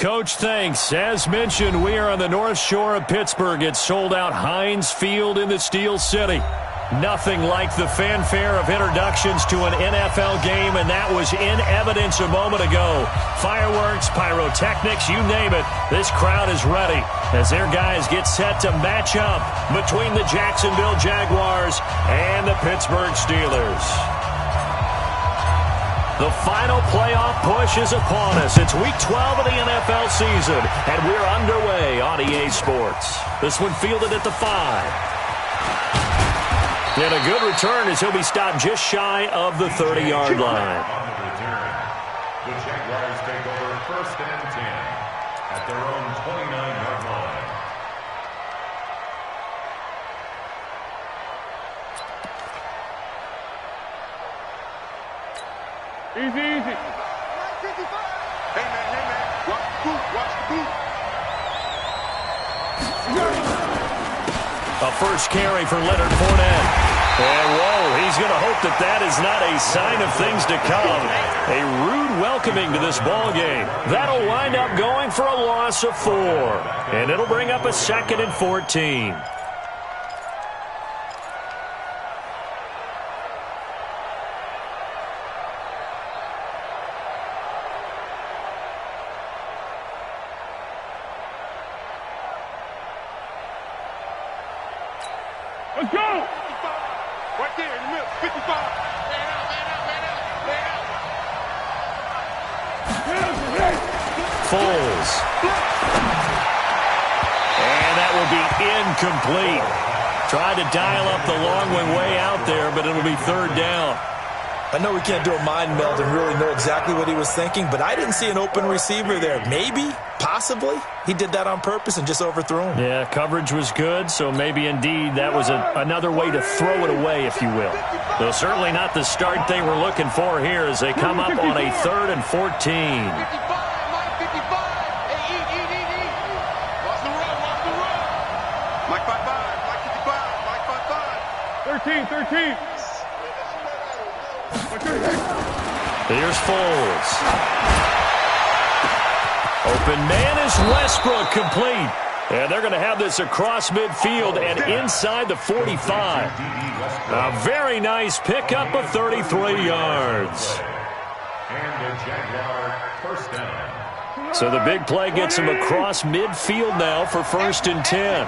Coach, thanks. As mentioned, we are on the North Shore of Pittsburgh. It's sold out Heinz Field in the Steel City. Nothing like the fanfare of introductions to an NFL game, and that was in evidence a moment ago. Fireworks, pyrotechnics, you name it. This crowd is ready as their guys get set to match up between the Jacksonville Jaguars and the Pittsburgh Steelers. The final playoff push is upon us. It's Week 12 of the NFL season, and we're underway on EA Sports. This one fielded at the 5. And a good return as he'll be stopped just shy of the 30-yard line. The Jaguars take over 1st and 10 at their own 29-yard line. Easy, easy. Hey, man. Watch the boot. A first carry for Leonard Fournette. And, whoa, he's going to hope that that is not a sign of things to come. A rude welcoming to this ball game. That'll wind up going for a loss of 4. And it'll bring up a 2nd and 14. Let's go! Right there in the middle, 55. Man out. Foles. And that will be incomplete. Tried to dial up the long one way out there, but it'll be 3rd down. I know we can't do a mind meld and really know exactly what he was thinking, but I didn't see an open receiver there. Maybe, possibly, he did that on purpose and just overthrew him. Yeah, coverage was good, so maybe indeed that was another way to throw it away, if you will. Though certainly not the start they were looking for here as they come up on a 3rd and 14. 55, Mike 55. Hey, eat. Watch the run. Mike 55, Mike 55. 13. Here's Foles. Open man is Westbrook, complete. And they're going to have this across midfield and inside the 45. A very nice pickup of 33 yards. And the Jaguar 1st down. So the big play gets him across midfield now for 1st and 10.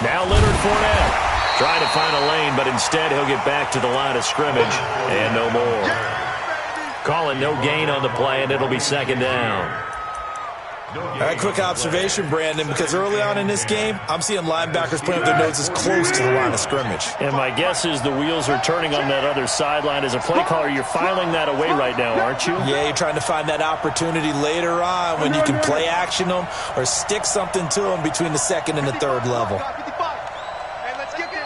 Now Leonard Fournette trying to find a lane, but instead he'll get back to the line of scrimmage and no more. Calling no gain on the play, and it'll be 2nd down. All right, quick observation, Brandon, because early on in this game, I'm seeing linebackers putting up their noses close to the line of scrimmage. And my guess is the wheels are turning on that other sideline. As a play caller, you're filing that away right now, aren't you? Yeah, you're trying to find that opportunity later on when you can play action them or stick something to them between the 2nd and the 3rd level. Hey, let's get this.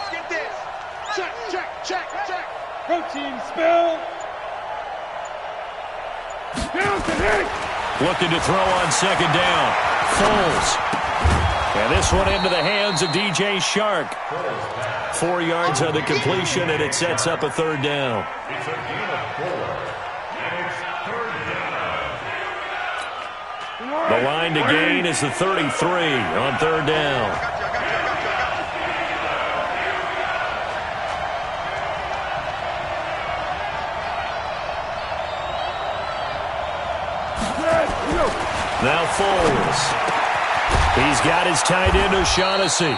Check. Protein spill. Down to hit. Looking to throw on 2nd down. Foles. And this one into the hands of DJ Shark. 4 yards on the completion, and it sets up a 3rd down. It's a gain of 4, and it's 3rd down. The line to gain is the 33 on 3rd down. Now Foles. He's got his tight end O'Shaughnessy.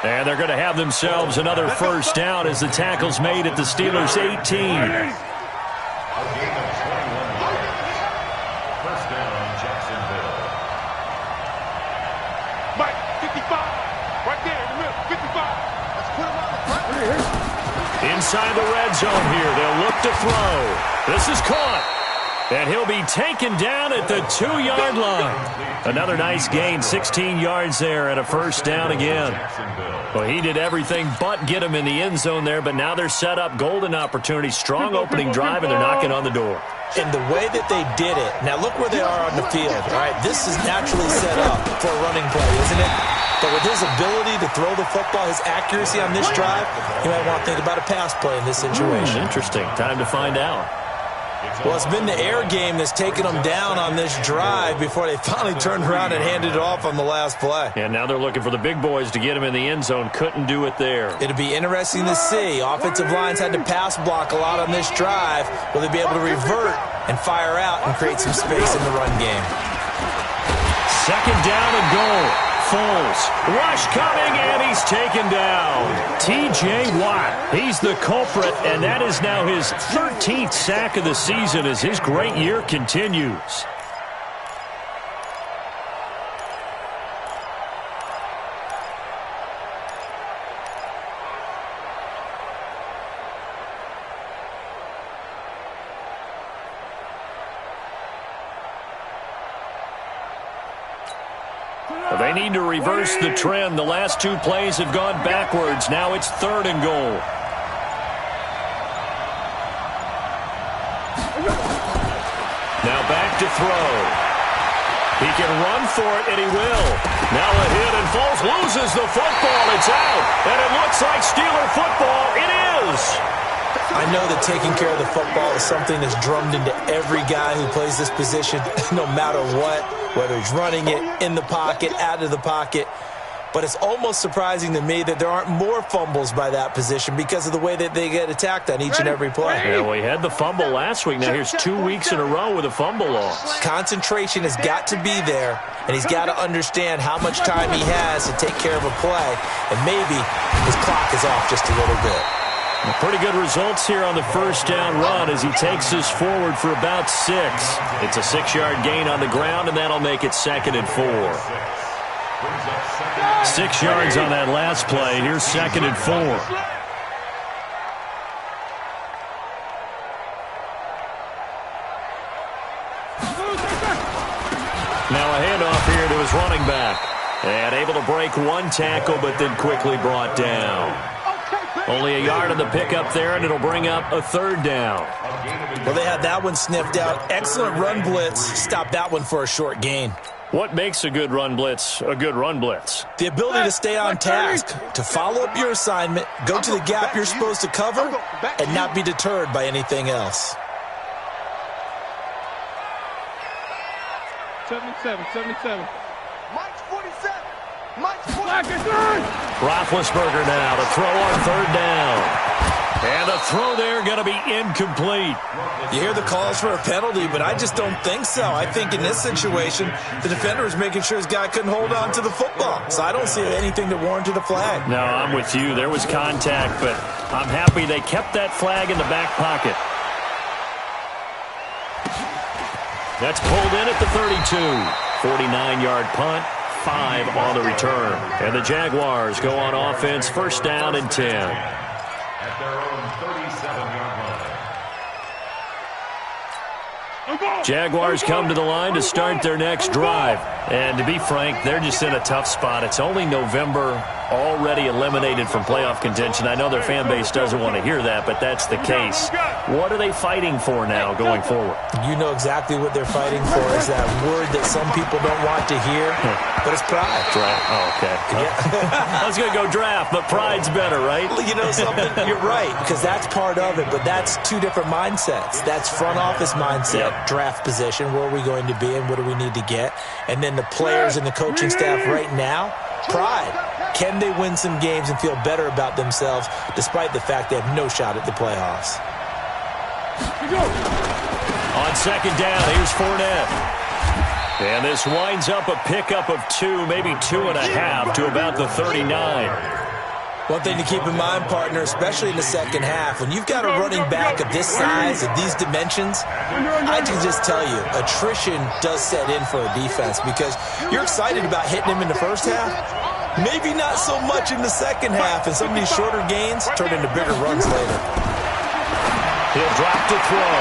And they're going to have themselves another 1st down as the tackle's made at the Steelers' 18. A gain of 21 yards. 1st down, Jacksonville. Mike 55. Right there in the middle, 55. Let's put him on the front. Inside the red zone here. They'll look to throw. This is caught. And he'll be taken down at the 2-yard line. Another nice gain, 16 yards there and a 1st down again. Well, he did everything but get him in the end zone there, but now they're set up golden opportunity, strong opening drive, and they're knocking on the door. And the way that they did it, now look where they are on the field, all right? This is naturally set up for a running play, isn't it? But with his ability to throw the football, his accuracy on this drive, you might want to think about a pass play in this situation. Interesting. Time to find out. Well, it's been the air game that's taken them down on this drive before they finally turned around and handed it off on the last play. And now they're looking for the big boys to get him in the end zone. Couldn't do it there. It'll be interesting to see. Offensive lines had to pass block a lot on this drive. Will they be able to revert and fire out and create some space in the run game? Second down and goal. Foles, rush coming, and he's taken down. T.J. Watt, he's the culprit, and that is now his 13th sack of the season as his great year continues. They need to reverse the trend. The last two plays have gone backwards. Now it's third and goal. Now back to throw. He can run for it, and he will. Now a hit, and Foles loses the football. It's out, and it looks like Steeler football. It is. I know that taking care of the football is something that's drummed into every guy who plays this position, no matter what, whether he's running it, in the pocket, out of the pocket. But it's almost surprising to me that there aren't more fumbles by that position because of the way that they get attacked on each and every play. Yeah, well, he had the fumble last week. Now here's 2 weeks in a row with a fumble loss. Concentration has got to be there, and he's got to understand how much time he has to take care of a play, and maybe his clock is off just a little bit. Pretty good results here on the first down run as he takes us forward for about 6. It's a 6-yard gain on the ground, and that'll make it 2nd and 4. 6 yards on that last play. Here's 2nd and 4. Now a handoff here to his running back. And able to break one tackle, but then quickly brought down. Only a yard on the pickup there, and it'll bring up a third down. Well, they had that one sniffed out. Excellent run blitz. Stop that one for a short gain. What makes a good run blitz a good run blitz? The ability to stay on task, to follow up your assignment, go to the gap you're supposed to cover, and not be deterred by anything else. 77. Mike's 47. Mike's 47. Roethlisberger now to throw on third down. And the throw there going to be incomplete. You hear the calls for a penalty, but I just don't think so. I think in this situation, the defender is making sure his guy couldn't hold on to the football. So I don't see anything that warranted a flag. No, I'm with you. There was contact, but I'm happy they kept that flag in the back pocket. That's pulled in at the 32. 49-yard punt, 5 on the return. And the Jaguars go on offense, first down and 10. At their own 37-yard line. Jaguars come to the line to start their next drive. And to be frank, they're just in a tough spot. It's only November, already eliminated from playoff contention. I know their fan base doesn't want to hear that, but that's the case. What are they fighting for now going forward? You know exactly what they're fighting for is that word that some people don't want to hear, but it's pride. Draft. Oh, okay. Yeah. I was going to go draft, but pride's better, right? You know something? You're right, because that's part of it, but that's two different mindsets. That's front office mindset, draft position, where are we going to be and what do we need to get? And then the players and the coaching staff right now, pride. Can they win some games and feel better about themselves despite the fact they have no shot at the playoffs? On second down, here's Fournette. And this winds up a pickup of 2, maybe 2.5 to about the 39. One thing to keep in mind, partner, especially in the second half, when you've got a running back of this size, of these dimensions, I can just tell you, attrition does set in for a defense because you're excited about hitting him in the first half. Maybe not so much in the second half, and some of these shorter gains turn into bigger runs later. He'll drop to throw,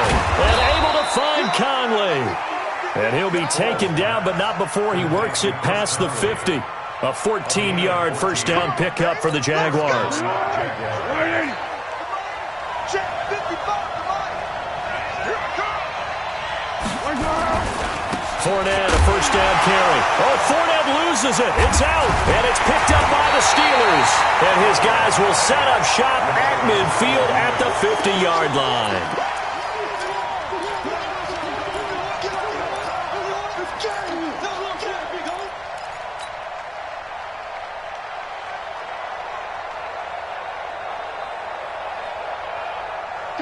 and able to find Conley. And he'll be taken down, but not before he works it past the 50. A 14-yard first down pickup for the Jaguars. Fournette, a first down carry. Oh, Fournette loses it. It's out, and it's picked up by the Steelers. And his guys will set up shop at midfield at the 50-yard line.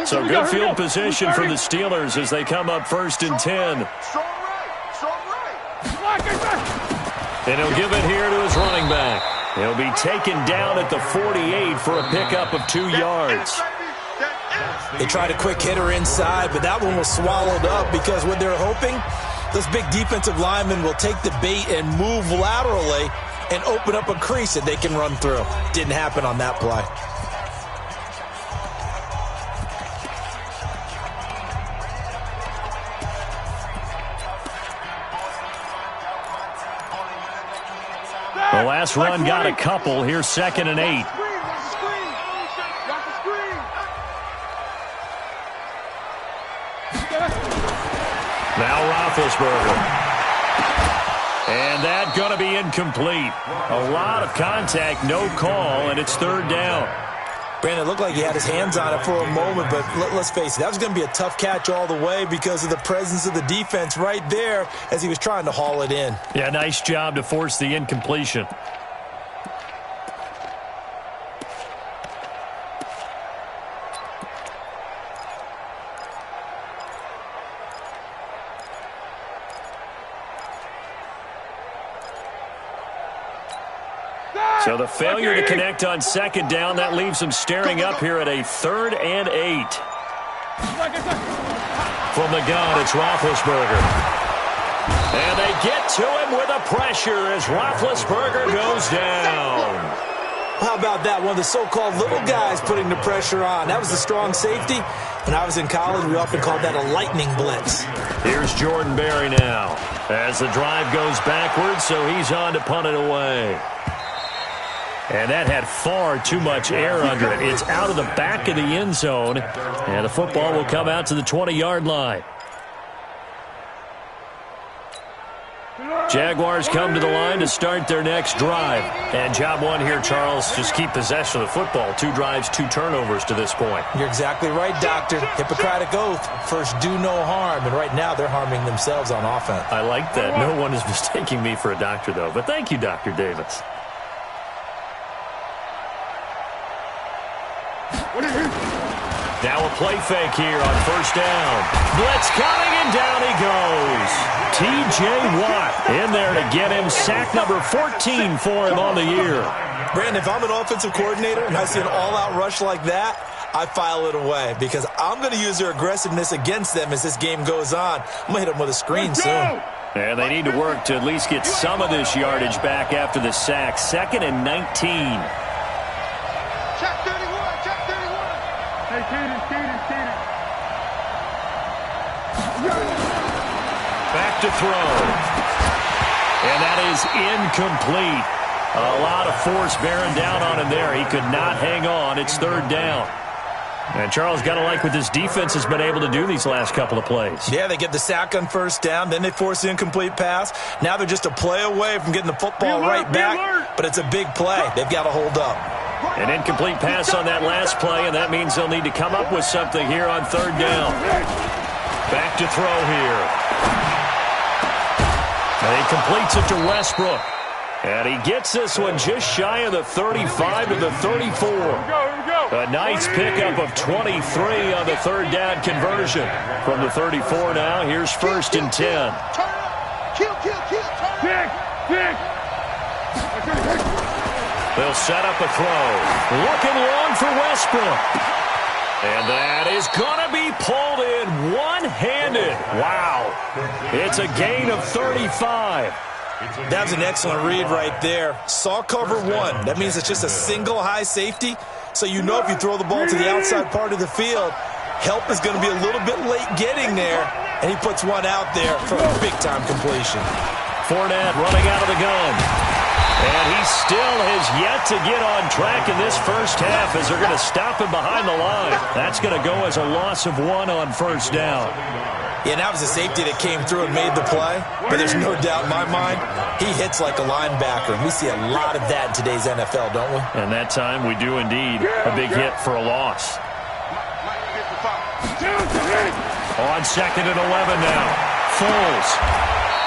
So good field position for the Steelers as they come up first and 10. Strong right. Strong right. And he'll give it here to his running back. He'll be taken down at the 48 for a pickup of 2 yards. They tried a quick hitter inside, but that one was swallowed up because what they're hoping, those big defensive linemen will take the bait and move laterally and open up a crease that they can run through. Didn't happen on that play. The last run got a couple. Here's 2nd and 8. Now Roethlisberger. And that's going to be incomplete. A lot of contact, no call, and it's 3rd down. Brandon, it looked like he had his hands on it for a moment, but let's face it, that was going to be a tough catch all the way because of the presence of the defense right there as he was trying to haul it in. Yeah, nice job to force the incompletion. So the failure to connect on 2nd down, that leaves him staring up here at a 3rd and 8. From the gun, it's Roethlisberger. And they get to him with a pressure as Roethlisberger goes down. How about that? One of the so-called little guys putting the pressure on. That was the strong safety. When I was in college, we often called that a lightning blitz. Here's Jordan Berry now as the drive goes backwards, so he's on to punt it away. And that had far too much air under it. It's out of the back of the end zone, and the football will come out to the 20-yard line. Jaguars come to the line to start their next drive. And job one here, Charles, just keep possession of the football. 2 drives, 2 turnovers to this point. You're exactly right, Doctor. Hippocratic oath. First, do no harm. And right now, they're harming themselves on offense. I like that. No one is mistaking me for a doctor, though. But thank you, Dr. Davis. Now a play fake here on 1st down. Blitz coming, and down he goes. T.J. Watt in there to get him sack number 14 for him on the year. Brandon, if I'm an offensive coordinator and I see an all-out rush like that, I file it away because I'm going to use their aggressiveness against them as this game goes on. I'm going to hit them with a screen soon. And they need to work to at least get some of this yardage back after the sack. 2nd and 19. Check 31. Check 31. Hey, Kaden. Back to throw. And that is incomplete. A lot of force bearing down on him there. He could not hang on. It's 3rd down. And Charles, got to like what this defense has been able to do these last couple of plays. Yeah, they get the sack on 1st down, then they force the incomplete pass. Now they're just a play away from getting the football right back, but it's a big play. They've got to hold up. An incomplete pass on that last play, and that means they'll need to come up with something here on 3rd down. Back to throw here. And he completes it to Westbrook. And he gets this one just shy of the 35 to the 34. A nice pickup of 23 on the 3rd down conversion. From the 34 now, here's 1st and 10. Kill. They'll set up a throw. Looking long for Westbrook. And that is going to be pulled in one-handed. Wow. It's a gain of 35. That was an excellent read right there. Saw cover 1. That means it's just a single high safety. So you know if you throw the ball to the outside part of the field, help is going to be a little bit late getting there. And he puts one out there for a big-time completion. Fournette running out of the gun. And he still has yet to get on track in this first half as they're going to stop him behind the line. That's going to go as a loss of 1 on 1st down. Yeah, and that was a safety that came through and made the play. But there's no doubt in my mind, he hits like a linebacker. And we see a lot of that in today's NFL, don't we? And that time we do indeed. A big hit for a loss. On 2nd and 11 now. Foles.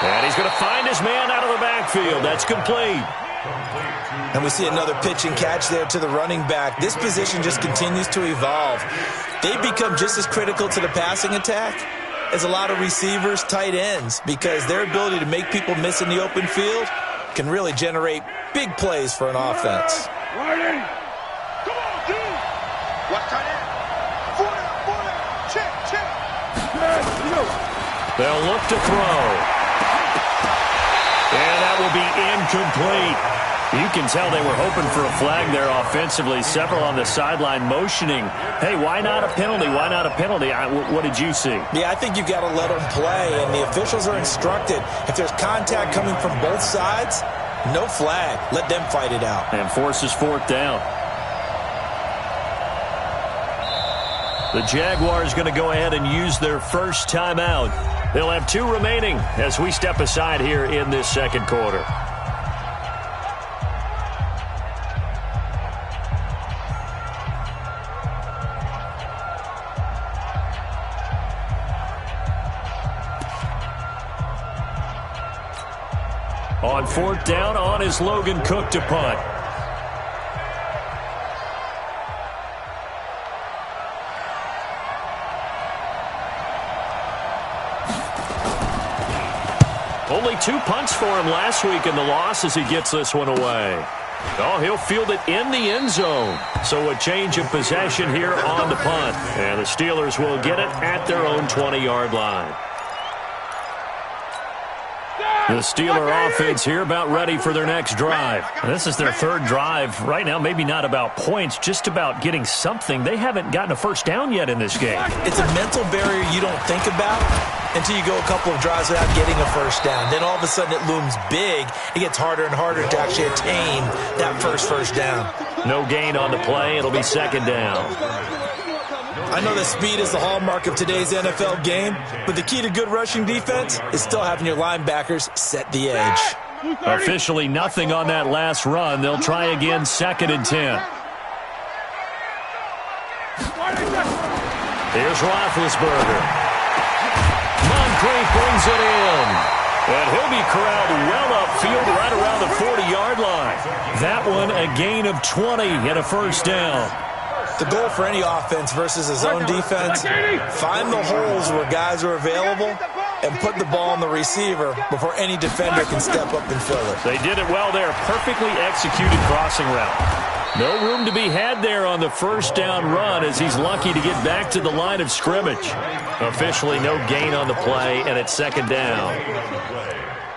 And he's going to find his man out of the backfield. That's complete. And we see another pitch and catch there to the running back. This position just continues to evolve. They become just as critical to the passing attack as a lot of receivers, tight ends, because their ability to make people miss in the open field can really generate big plays for an offense. Come on, dude. What tight end? 4 down. Check. They'll look to throw. And that will be incomplete. You can tell they were hoping for a flag there offensively. Several on the sideline motioning, hey, why not a penalty? Why not a penalty? What did you see? Yeah, I think you've got to let them play, and the officials are instructed. If there's contact coming from both sides, no flag. Let them fight it out. And forces 4th down. The Jaguars going to go ahead and use their first timeout. They'll have 2 remaining as we step aside here in this second quarter. On 4th down, on is Logan Cook to punt. Only 2 punts for him last week in the loss as he gets this one away. Oh, he'll field it in the end zone. So a change of possession here on the punt. And the Steelers will get it at their own 20-yard line. The Steeler offense here about ready for their next drive. This is their 3rd drive. Right now, maybe not about points, just about getting something. They haven't gotten a first down yet in this game. It's a mental barrier you don't think about until you go a couple of drives without getting a first down. Then all of a sudden it looms big. It gets harder and harder to actually attain that first down. No gain on the play. It'll be 2nd down. I know that speed is the hallmark of today's NFL game, but the key to good rushing defense is still having your linebackers set the edge. Officially nothing on that last run. They'll try again 2nd and 10. Here's Roethlisberger. Moncrief brings it in. And he'll be corralled well upfield right around the 40-yard line. That one a gain of 20 and a first down. The goal for any offense versus a zone defense, find the holes where guys are available and put the ball on the receiver before any defender can step up and fill it. They did it well there. Perfectly executed crossing route. No room to be had there on the first down run as he's lucky to get back to the line of scrimmage. Officially no gain on the play, and it's 2nd down.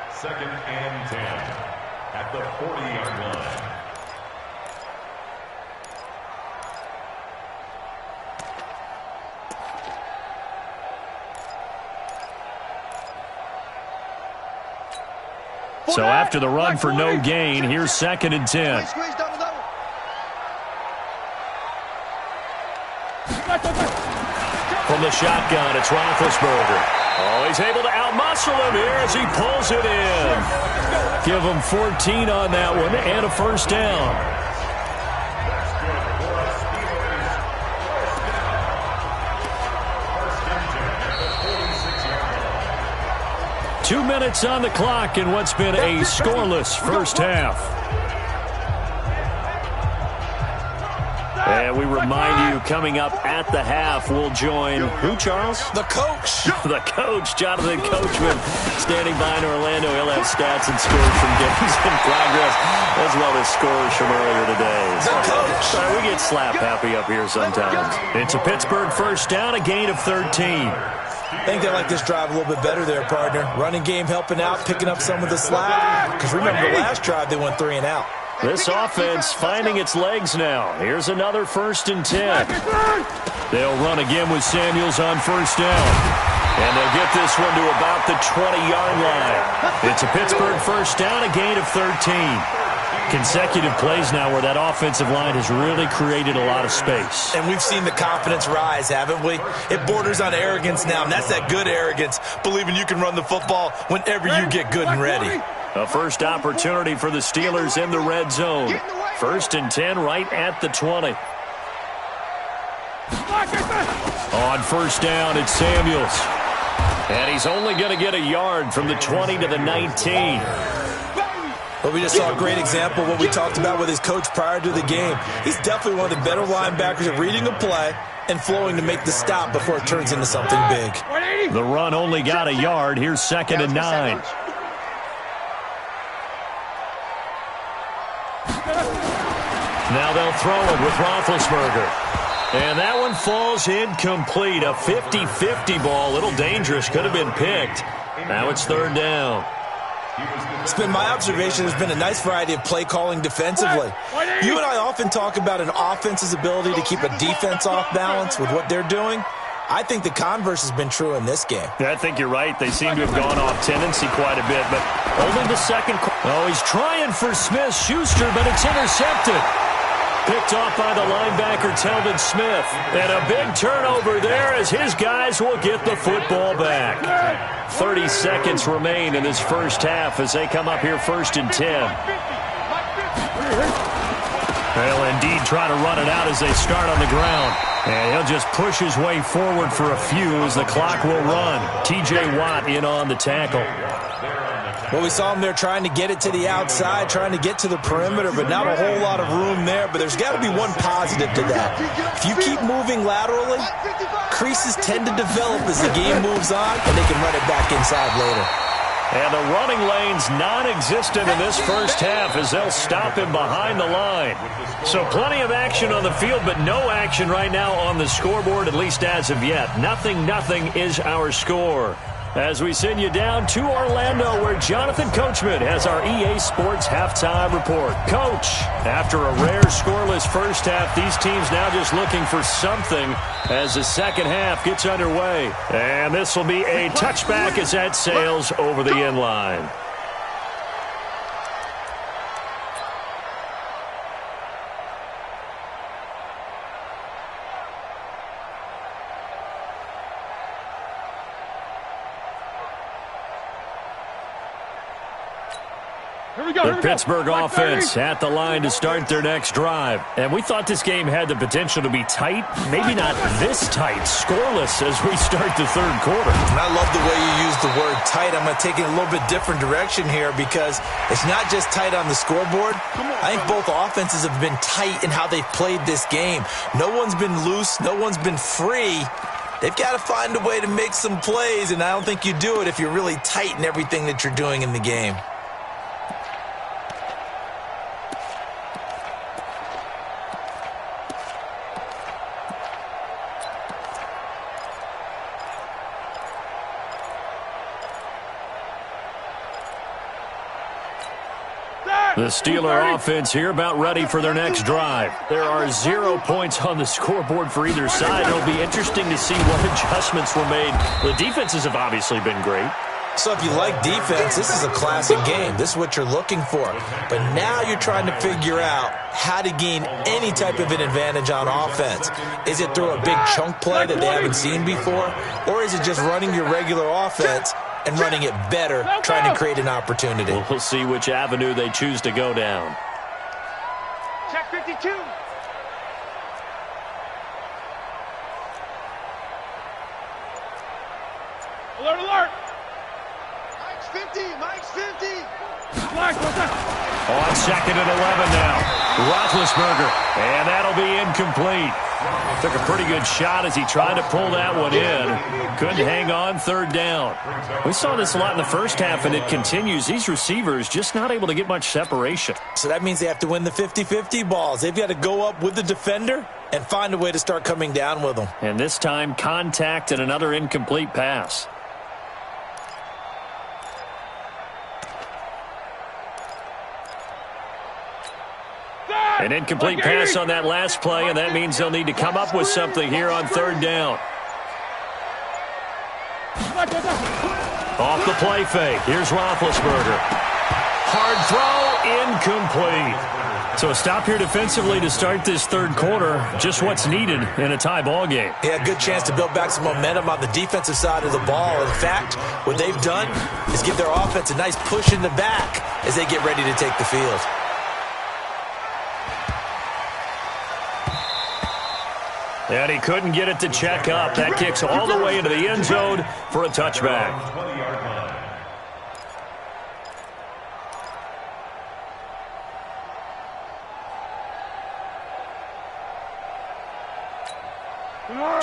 2nd and 10 at the 40-yard line. So after the run for no gain, here's 2nd and 10. From the shotgun, it's Roethlisberger. Oh, he's able to outmuscle him here as he pulls it in. Give him 14 on that one and a first down. 2 minutes on the clock in what's been a scoreless first half. And we remind you, coming up at the half, we'll join who, Charles? The coach. The coach, Jonathan Coachman, standing by in Orlando. He'll have stats and scores from games in progress, as well as scores from earlier today. The coach. Sorry, we get slap happy up here sometimes. It's a Pittsburgh first down, a gain of 13. I think they like this drive a little bit better there, partner. Running game helping out, picking up some of the slack. Because remember, the last drive they went 3 and out. This offense finding its legs now. Here's another 1st and 10. They'll run again with Samuels on first down. And they'll get this one to about the 20-yard line. It's a Pittsburgh first down, a gain of 13. Consecutive plays now where that offensive line has really created a lot of space. And we've seen the confidence rise, haven't we? It borders on arrogance now, and that's that good arrogance, believing you can run the football whenever you get good and ready. A first opportunity for the Steelers in the red zone. 1st and 10 right at the 20. On 1st down, it's Samuels. And he's only going to get a yard from the 20 to the 19. But we just saw a great example of what we talked about with his coach prior to the game. He's definitely one of the better linebackers at reading a play and flowing to make the stop before it turns into something big. The run only got a yard. Here's 2nd and 9. Now they'll throw it with Roethlisberger. And that one falls incomplete. A 50-50 ball. A little dangerous. Could have been picked. Now it's 3rd down. It's been my observation there's been a nice variety of play calling defensively. You and I often talk about an offense's ability to keep a defense off balance with what they're doing. I think the converse has been true in this game. I think you're right. They seem to have gone off tendency quite a bit, but only the second. Oh, he's trying for Smith-Schuster, but it's intercepted. Picked off by the linebacker, Telvin Smith. And a big turnover there as his guys will get the football back. 30 seconds remain in this first half as they come up here 1st and 10. They'll indeed try to run it out as they start on the ground. And he'll just push his way forward for a few as the clock will run. T.J. Watt in on the tackle. Well, we saw him there trying to get it to the outside, trying to get to the perimeter, but not a whole lot of room there. But there's got to be one positive to that. If you keep moving laterally, creases tend to develop as the game moves on, and they can run it back inside later. And the running lane's non-existent in this first half as they'll stop him behind the line. So plenty of action on the field, but no action right now on the scoreboard, at least as of yet. 0-0 is our score. As we send you down to Orlando, where Jonathan Coachman has our EA Sports halftime report. Coach, after a rare scoreless first half, these teams now just looking for something as the second half gets underway. And this will be a touchback as that sails over the end line. The Pittsburgh offense at the line to start their next drive. And we thought this game had the potential to be tight. Maybe not this tight, scoreless as we start the third quarter. And I love the way you use the word tight. I'm going to take it a little bit different direction here because it's not just tight on the scoreboard. I think both offenses have been tight in how they've played this game. No one's been loose. No one's been free. They've got to find a way to make some plays, and I don't think you do it if you're really tight in everything that you're doing in the game. The Steeler offense here about ready for their next drive. There are 0 points on the scoreboard for either side. It'll be interesting to see what adjustments were made. The defenses have obviously been great. So if you like defense, this is a classic game. This is what you're looking for. But now you're trying to figure out how to gain any type of an advantage on offense. Is it through a big chunk play that they haven't seen before? Or is it just running your regular offense and running it better, trying to create an opportunity? We'll see which avenue they choose to go down. Check 52. Alert, alert. Mike's 50, Mike's 50. On 2nd and 11 now. Roethlisberger, and that'll be incomplete. Took a pretty good shot as he tried to pull that one in. Couldn't hang on 3rd down. We saw this a lot in the first half, and it continues. These receivers just not able to get much separation. So that means they have to win the 50-50 balls. They've got to go up with the defender and find a way to start coming down with them. And this time, contact and another incomplete pass. An incomplete pass on that last play, and that means they'll need to come up with something here on 3rd down. Off the play fake. Here's Roethlisberger. Hard throw, incomplete. So a stop here defensively to start this third quarter. Just what's needed in a tie ball game. Yeah, good chance to build back some momentum on the defensive side of the ball. In fact, what they've done is give their offense a nice push in the back as they get ready to take the field. And he couldn't get it to check up. That kicks all the way into the end zone for a touchback.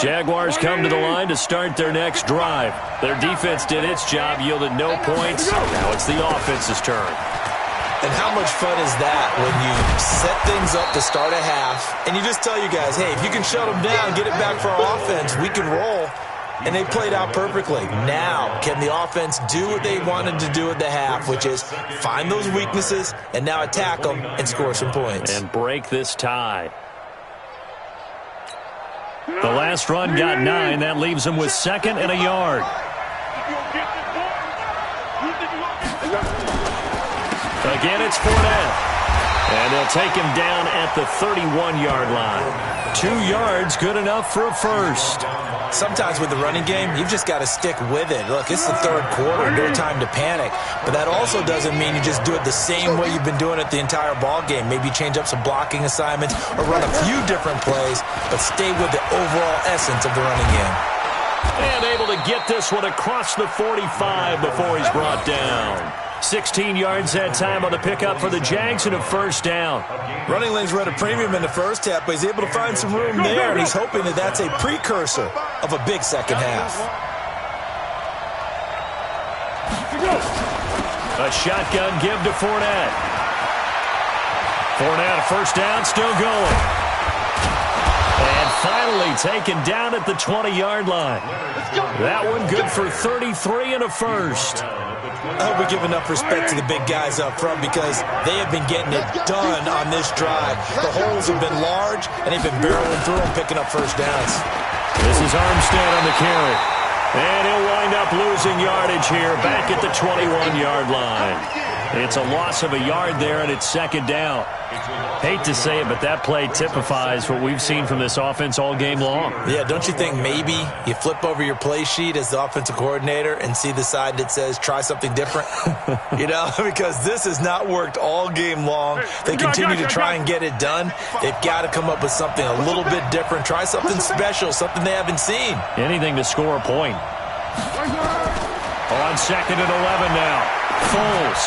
Jaguars come to the line to start their next drive. Their defense did its job, yielded no points. Now it's the offense's turn. And how much fun is that when you set things up to start a half and you just tell you guys, hey, if you can shut them down, get it back for our offense, we can roll. And they played out perfectly. Now, can the offense do what they wanted to do at the half, which is find those weaknesses and now attack them and score some points. And break this tie. The last run got 9. That leaves them with 2nd and a yard. Again, it's Fournette. And they'll take him down at the 31-yard line. 2 yards, good enough for a first. Sometimes with the running game, you've just got to stick with it. Look, it's the third quarter, no time to panic. But that also doesn't mean you just do it the same way you've been doing it the entire ball game. Maybe change up some blocking assignments or run a few different plays, but stay with the overall essence of the running game. And able to get this one across the 45 before he's brought down. 16 yards that time on the pickup for the Jags and a first down. Running lanes were at a premium in the first half, but he's able to find some room there, and he's hoping that that's a precursor of a big second half. A shotgun give to Fournette. Fournette, a first down, still going. And finally taken down at the 20-yard line. That one good for 33 and a first. I hope we give enough respect to the big guys up front because they have been getting it done on this drive. The holes have been large, and they've been barreling through them, picking up first downs. This is Armstead on the carry. And he'll wind up losing yardage here back at the 21-yard line. It's a loss of a yard there, and it's second down. Hate to say it, but that play typifies what we've seen from this offense all game long. Yeah, don't you think maybe you flip over your play sheet as the offensive coordinator and see the side that says try something different? You know, because this has not worked all game long. They continue to try and get it done. They've got to come up with something a little bit different. Try something special, something they haven't seen. Anything to score a point. On 2nd and 11 now. Foles.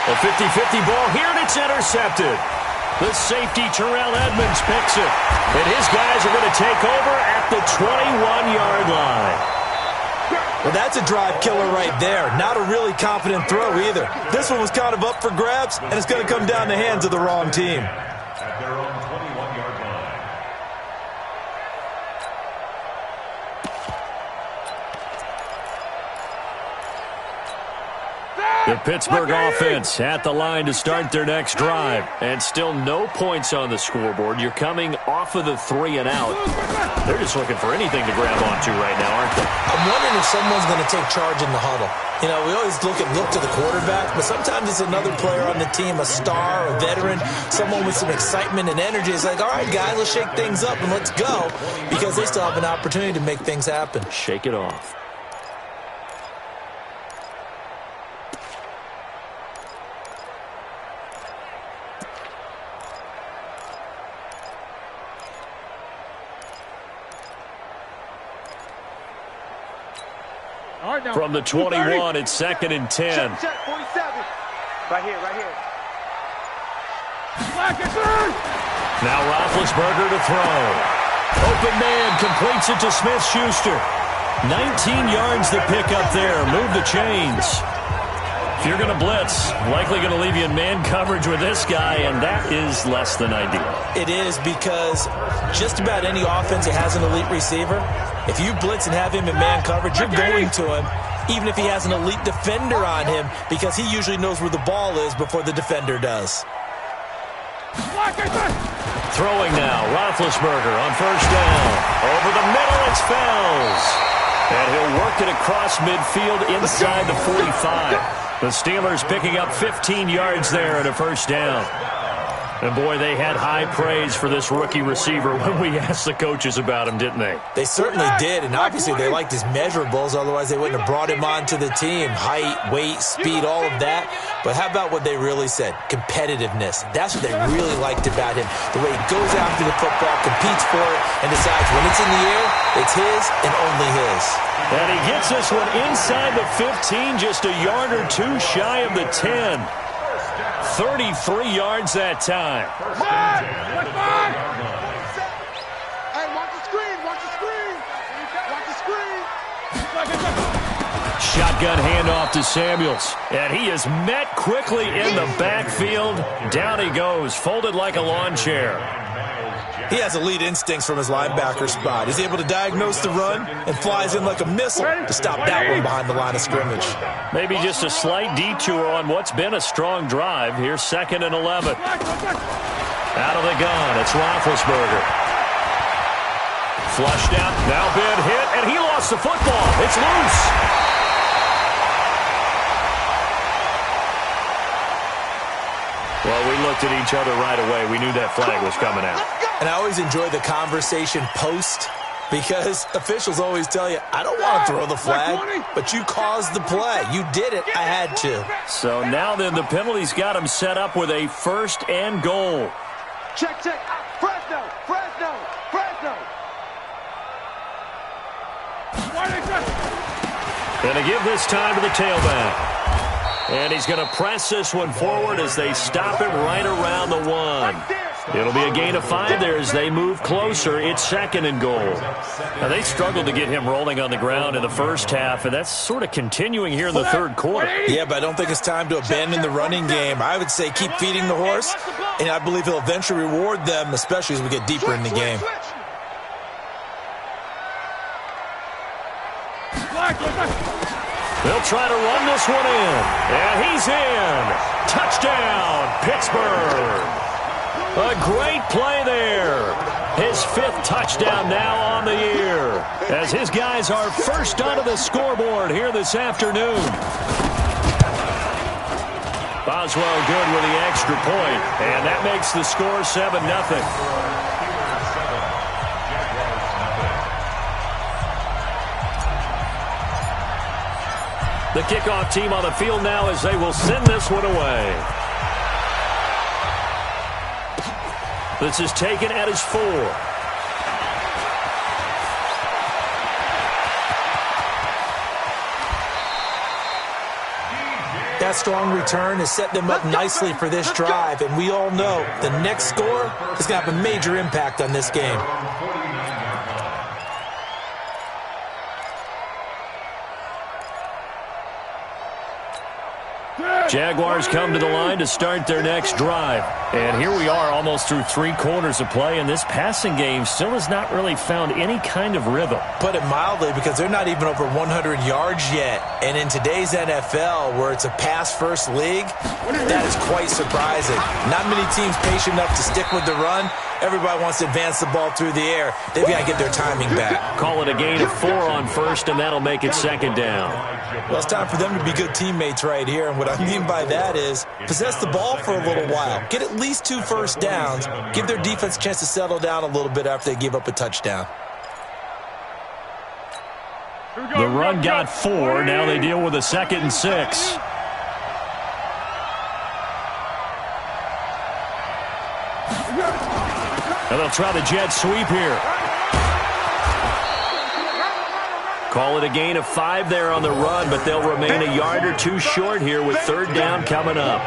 A 50-50 ball here, and it's intercepted. The safety, Terrell Edmonds, picks it. And his guys are going to take over at the 21-yard line. Well, that's a drive killer right there. Not a really confident throw either. This one was kind of up for grabs, and it's going to come down the hands of the wrong team. At their own 21-yard line. The Pittsburgh offense at the line to start their next drive. And still no points on the scoreboard. You're coming off of the 3 and out. They're just looking for anything to grab onto right now, aren't they? I'm wondering if someone's going to take charge in the huddle. You know, we always look to the quarterback, but sometimes it's another player on the team, a star, a veteran, someone with some excitement and energy. It's like, all right, guys, let's shake things up and let's go, because they still have an opportunity to make things happen. Shake it off. From the 21, it's 2nd and 10. Check, 47. Right here, right here. Now Roethlisberger to throw. Open man completes it to Smith-Schuster. 19 yards the pick up there. Move the chains. If you're going to blitz, likely going to leave you in man coverage with this guy, and that is less than ideal. It is, because just about any offense that has an elite receiver, if you blitz and have him in man coverage, you're going to him, even if he has an elite defender on him, because he usually knows where the ball is before the defender does. Throwing now, Roethlisberger on first down. Over the middle, it's Fells. And he'll work it across midfield inside the 45. The Steelers picking up 15 yards there and a first down. And, boy, they had high praise for this rookie receiver when we asked the coaches about him, didn't they? They certainly did, and obviously they liked his measurables. Otherwise, they wouldn't have brought him onto the team. Height, weight, speed, all of that. But how about what they really said? Competitiveness. That's what they really liked about him. The way he goes after the football, competes for it, and decides when it's in the air, it's his and only his. And he gets this one inside the 15, just a yard or two shy of the 10. 33 yards that time. Hey, watch the screen, watch the screen. Watch the screen. Shotgun handoff to Samuels. And he is met quickly in the backfield. Down he goes, folded like a lawn chair. He has elite instincts from his linebacker spot. He's able to diagnose the run and flies in like a missile to stop that one behind the line of scrimmage. Maybe just a slight detour on what's been a strong drive. Here's 2nd and 11. Out of the gun, it's Roethlisberger. Flushed out, now been hit, and he lost the football. It's loose. Well, we looked at each other right away. We knew that flag was coming out. And I always enjoy the conversation post because officials always tell you, I don't want to throw the flag, but you caused the play. You did it. I had to. So now then the penalty's got him set up with a 1st and goal. Check. Fresno. Gonna give this time to the tailback. And he's going to press this one forward as they stop him right around the 1. It'll be a gain of 5 there as they move closer. It's 2nd and goal. Now, they struggled to get him rolling on the ground in the first half, and that's sort of continuing here in the 3rd quarter. Yeah, but I don't think it's time to abandon the running game. I would say keep feeding the horse, and I believe he'll eventually reward them, especially as we get deeper in the game. They'll try to run this one in. And he's in. Touchdown, Pittsburgh. A great play there. His 5th touchdown now on the year. As his guys are first onto the scoreboard here this afternoon. Boswell good with the extra point. And that makes the score 7-0. The kickoff team on the field now as they will send this one away. This is taken at his 4. That strong return has set them up nicely for this drive, and we all know the next score is going to have a major impact on this game. Jaguars come to the line to start their next drive. And here we are almost through 3 quarters of play, and this passing game still has not really found any kind of rhythm. Put it mildly, because they're not even over 100 yards yet. And in today's NFL, where it's a pass-first league, that is quite surprising. Not many teams patient enough to stick with the run. Everybody wants to advance the ball through the air. They've got to get their timing back. Call it a gain of 4 on 1st, and that'll make it 2nd down. Well, it's time for them to be good teammates right here. And what I mean by that is possess the ball for a little while. Get at least 2 first downs. Give their defense a chance to settle down a little bit after they give up a touchdown. The run got 4. Now they deal with a 2nd and 6. And they'll try the jet sweep here. Call it a gain of 5 there on the run, but they'll remain a yard or 2 short here with 3rd down coming up.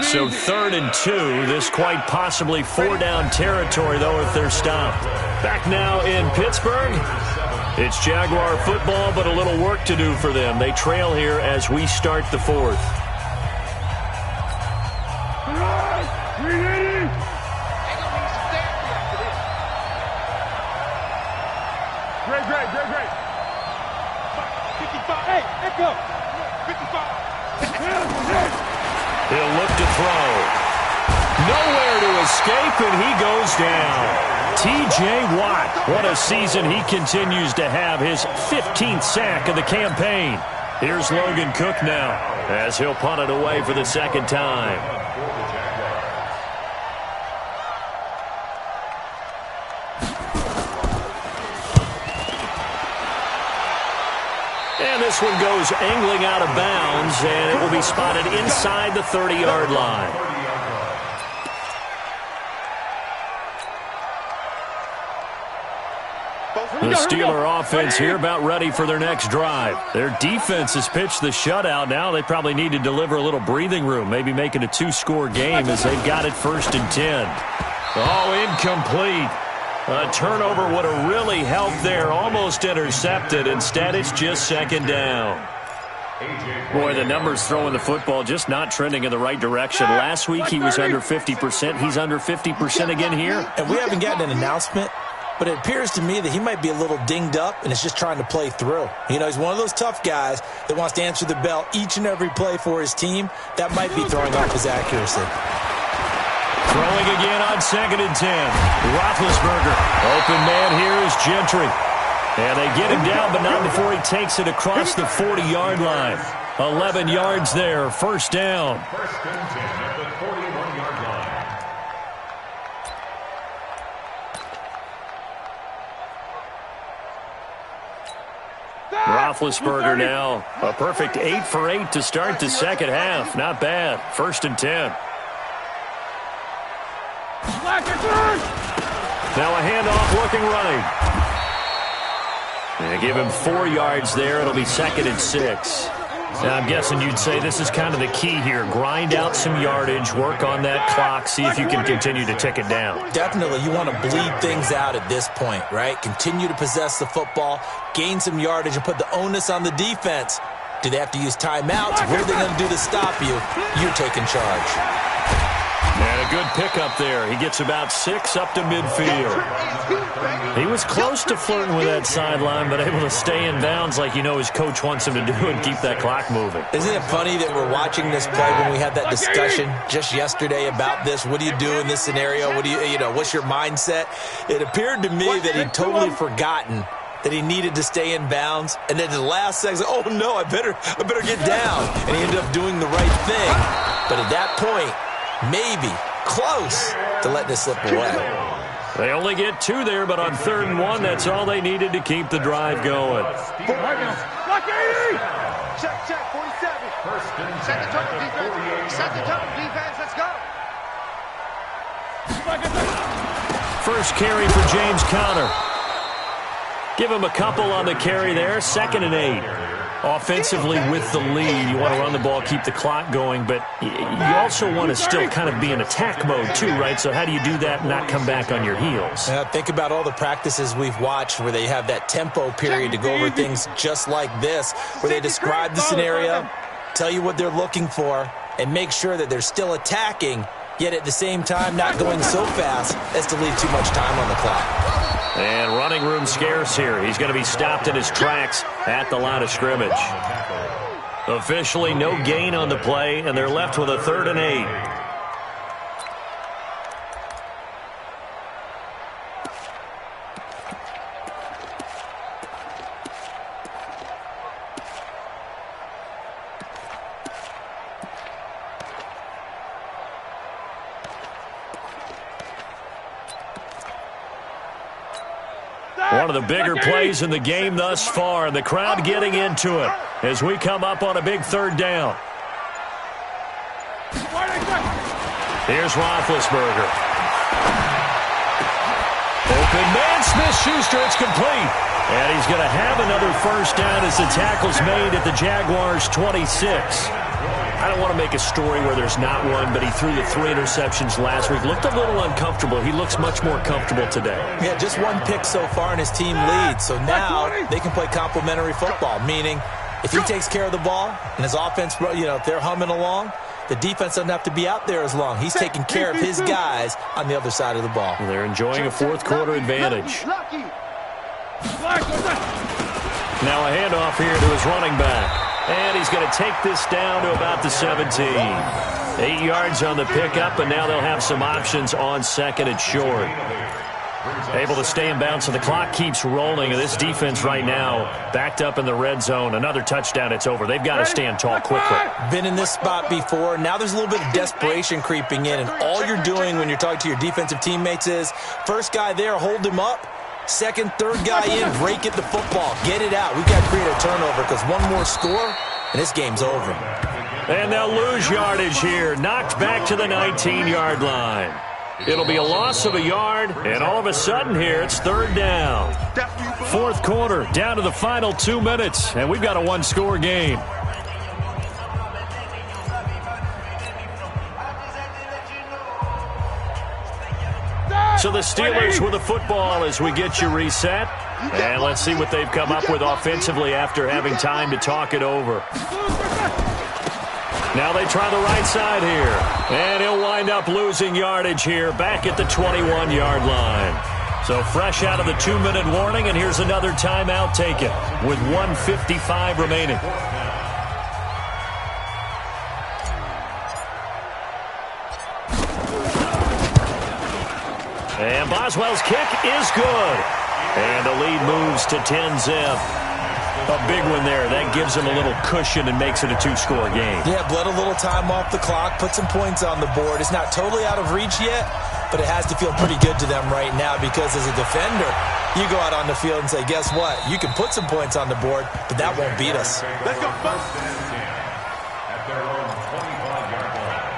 So 3rd and 2. This quite possibly 4-down territory, though, if they're stopped. Back now in Pittsburgh. It's Jaguar football, but a little work to do for them. They trail here as we start the 4th. Great. 55. Hey, echo. 55. He'll look to throw. Nowhere to escape, and he goes down. T.J. Watt, what a season he continues to have, his 15th sack of the campaign. Here's Logan Cook now, as he'll punt it away for the second time. And this one goes angling out of bounds, and it will be spotted inside the 30-yard line. The Steeler offense here about ready for their next drive. Their defense has pitched the shutout. Now they probably need to deliver a little breathing room, maybe make it a two-score game as they've got it 1st and 10. Oh, incomplete. A turnover would have really helped there, almost intercepted. Instead, it's just 2nd down. Boy, the numbers throwing the football just not trending in the right direction. Last week he was under 50%. He's under 50% again here. And we haven't gotten an announcement, but it appears to me that he might be a little dinged up and is just trying to play through. You know, he's one of those tough guys that wants to answer the bell each and every play for his team. That might be throwing off his accuracy. Throwing again on 2nd and 10. Roethlisberger. Open man here is Gentry. And they get him down, but not before he takes it across the 40-yard line. 11 yards there, 1st down. 1st and 10 at the 41-yard line. Roethlisberger now. A perfect 8 for 8 to start the second half. Not bad. 1st and 10. Now a handoff looking right. They give him 4 yards there. It'll be 2nd and 6. Now I'm guessing you'd say this is kind of the key here. Grind out some yardage, work on that clock, see if you can continue to tick it down. Definitely, you want to bleed things out at this point, right? Continue to possess the football, gain some yardage, and put the onus on the defense. Do they have to use timeouts? What are they going to do to stop you? You're taking charge. And a good pickup there. He gets about 6 up to midfield. He was close to flirting with that sideline, but able to stay in bounds like you know his coach wants him to do and keep that clock moving. Isn't it funny that we're watching this play when we had that discussion just yesterday about this? What do you do in this scenario? What do you know, what's your mindset? It appeared to me that he'd totally forgotten that he needed to stay in bounds, and then the last second, oh no, I better get down. And he ended up doing the right thing. But at that point, maybe close to letting it slip away. They only get 2 there, but on 3rd and 1, that's all they needed to keep the drive going. Check, 47. First and 10. Set the tone, defense. Set the tone, defense. Let's go. First carry for James Conner. Give him a couple on the carry there. 2nd and 8. Offensively with the lead, you want to run the ball, keep the clock going, but you also want to still kind of be in attack mode too, right? So how do you do that and not come back on your heels? Think about all the practices we've watched where they have that tempo period to go over things just like this, where they describe the scenario, tell you what they're looking for, and make sure that they're still attacking, yet at the same time not going so fast as to leave too much time on the clock. And running room scarce here. He's going to be stopped in his tracks at the line of scrimmage. Officially no gain on the play, and they're left with a 3rd and 8. One of the bigger plays in the game thus far, and the crowd getting into it as we come up on a big 3rd down. Here's Roethlisberger. Open man, Smith-Schuster, it's complete. And he's going to have another 1st down as the tackle's made at the Jaguars' 26. I don't want to make a story where there's not one, but he threw the 3 interceptions last week. Looked a little uncomfortable. He looks much more comfortable today. Yeah, just 1 pick so far, and his team leads. So now they can play complementary football, meaning if he takes care of the ball and his offense, you know, if they're humming along, the defense doesn't have to be out there as long. He's taking care of his guys on the other side of the ball. Well, they're enjoying a 4th quarter advantage. Now a handoff here to his running back. And he's going to take this down to about the 17. 8 yards on the pickup, and now they'll have some options on second and short. Able to stay in bounds, so the clock keeps rolling. And this defense right now backed up in the red zone. Another touchdown, it's over. They've got to stand tall quickly. Been in this spot before. Now there's a little bit of desperation creeping in, and all you're doing when you're talking to your defensive teammates is, first guy there, hold him up. Second, third guy in, break it the football. Get it out. We've got to create a turnover because one more score, and this game's over. And they'll lose yardage here. Knocked back to the 19-yard line. It'll be a loss of a yard, and all of a sudden here, it's third down. Fourth quarter, down to the final 2 minutes, and we've got a one-score game. So the Steelers with the football as we get you reset. And let's see what they've come up with offensively after having time to talk it over. Now they try the right side here. And he'll wind up losing yardage here back at the 21-yard line. So fresh out of the 2-minute warning, and here's another timeout taken with 1:55 remaining. And Boswell's kick is good. And the lead moves to 10-zip. A big one there. That gives them a little cushion and makes it a 2-score game. Yeah, bled a little time off the clock, put some points on the board. It's not totally out of reach yet, but it has to feel pretty good to them right now because as a defender, you go out on the field and say, guess what? You can put some points on the board, but that won't beat us. Let's go. At their own 25-yard line.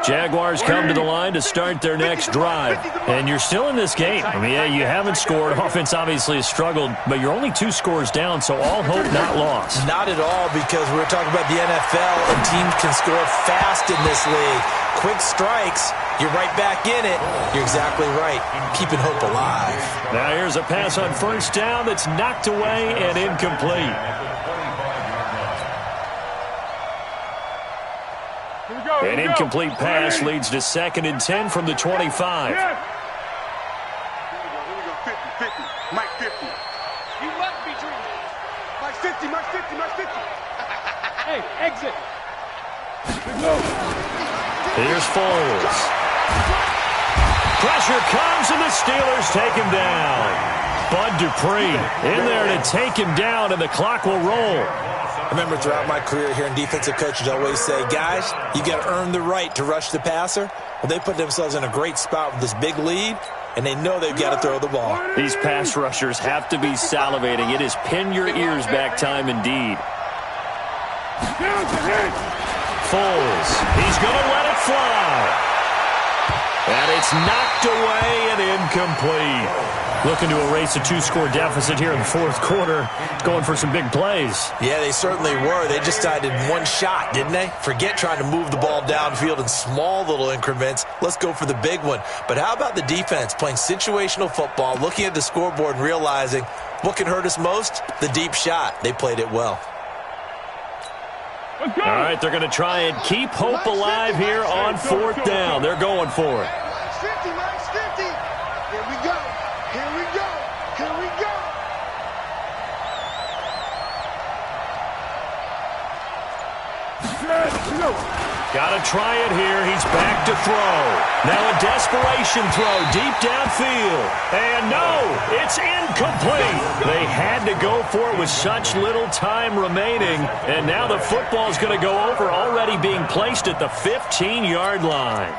Jaguars come to the line to start their next drive. And you're still in this game. I mean, yeah, you haven't scored. Offense obviously has struggled, but you're only 2 scores down, so all hope not lost. Not at all, because we're talking about the NFL, and teams can score fast in this league. Quick strikes, you're right back in it. You're exactly right. Keeping hope alive. Now here's a pass on first down that's knocked away and incomplete. An incomplete pass leads to 2nd and 10 from the 25. Here we go, 50, 50, Mike 50. You must be dreaming. Mike 50, Mike 50, Mike 50. Hey, exit. Here's Foles. Pressure comes, and the Steelers take him down. Bud Dupree in there to take him down, and the clock will roll. I remember throughout my career hearing defensive coaches always say, guys, you got to earn the right to rush the passer. Well, they put themselves in a great spot with this big lead, and they know they've got to throw the ball. These pass rushers have to be salivating. It is pin your ears back time indeed. Foles, he's going to let it fly. And it's knocked away and incomplete. Looking to erase a 2-score deficit here in the fourth quarter. Going for some big plays. Yeah, they certainly were. They just decided one shot, didn't they? Forget trying to move the ball downfield in small little increments. Let's go for the big one. But how about the defense playing situational football, looking at the scoreboard and realizing what can hurt us most? The deep shot. They played it well. All right, they're going to try and keep hope alive here on 4th down. They're going for it. 50, Mike's 50. Here we go. Here we go. Here we go. Got to try it here. He's back to throw. Now a desperation throw deep downfield. And no, it's incomplete. They had to go for it with such little time remaining. And now the football's going to go over, already being placed at the 15-yard line.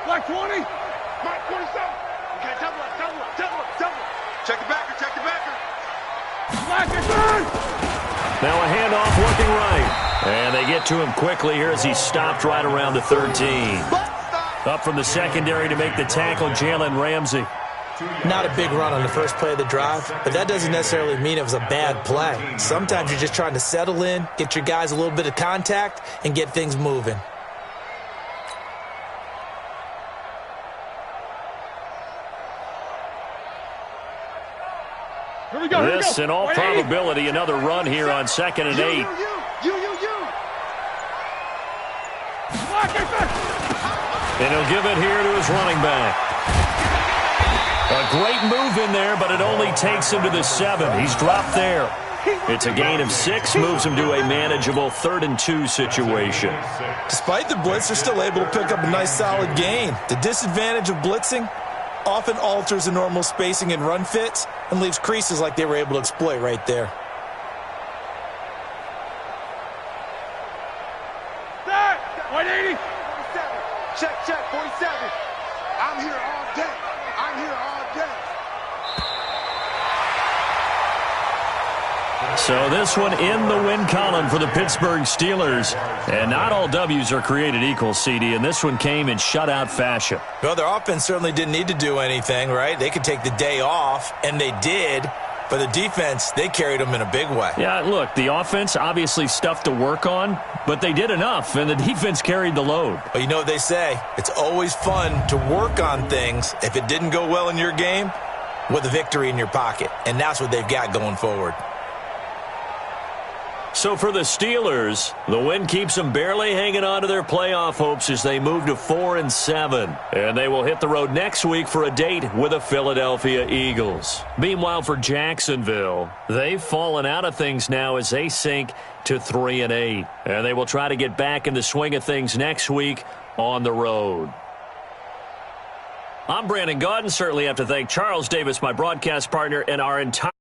Like 20? Mike 27. Okay, double up. Check the backer, check the backer. Now a handoff working right. And they get to him quickly here as he stopped right around the 13. Up from the secondary to make the tackle, Jalen Ramsey. Not a big run on the first play of the drive, but that doesn't necessarily mean it was a bad play. Sometimes you're just trying to settle in, get your guys a little bit of contact, and get things moving. This, in all probability, another run here on 2nd and 8. And he'll give it here to his running back. A great move in there, but it only takes him to the 7. He's dropped there. It's a gain of 6, moves him to a manageable 3rd and 2 situation. Despite the blitz, they're still able to pick up a nice solid gain. The disadvantage of blitzing often alters the normal spacing and run fits and leaves creases like they were able to exploit right there. Start! 180! 47. Check, 47. I'm here all day. I'm here all day. So this one in the win column for the Pittsburgh Steelers. And not all W's are created equal, CD, and this one came in shutout fashion. Well, their offense certainly didn't need to do anything, right? They could take the day off, and they did. But the defense, they carried them in a big way. Yeah, look, the offense, obviously stuff to work on, but they did enough, and the defense carried the load. But you know what they say? It's always fun to work on things if it didn't go well in your game with a victory in your pocket. And that's what they've got going forward. So for the Steelers, the win keeps them barely hanging on to their playoff hopes as they move to 4-7. And they will hit the road next week for a date with the Philadelphia Eagles. Meanwhile, for Jacksonville, they've fallen out of things now as they sink to 3-8. And they will try to get back in the swing of things next week on the road. I'm Brandon Gaudin. Certainly have to thank Charles Davis, my broadcast partner, and our entire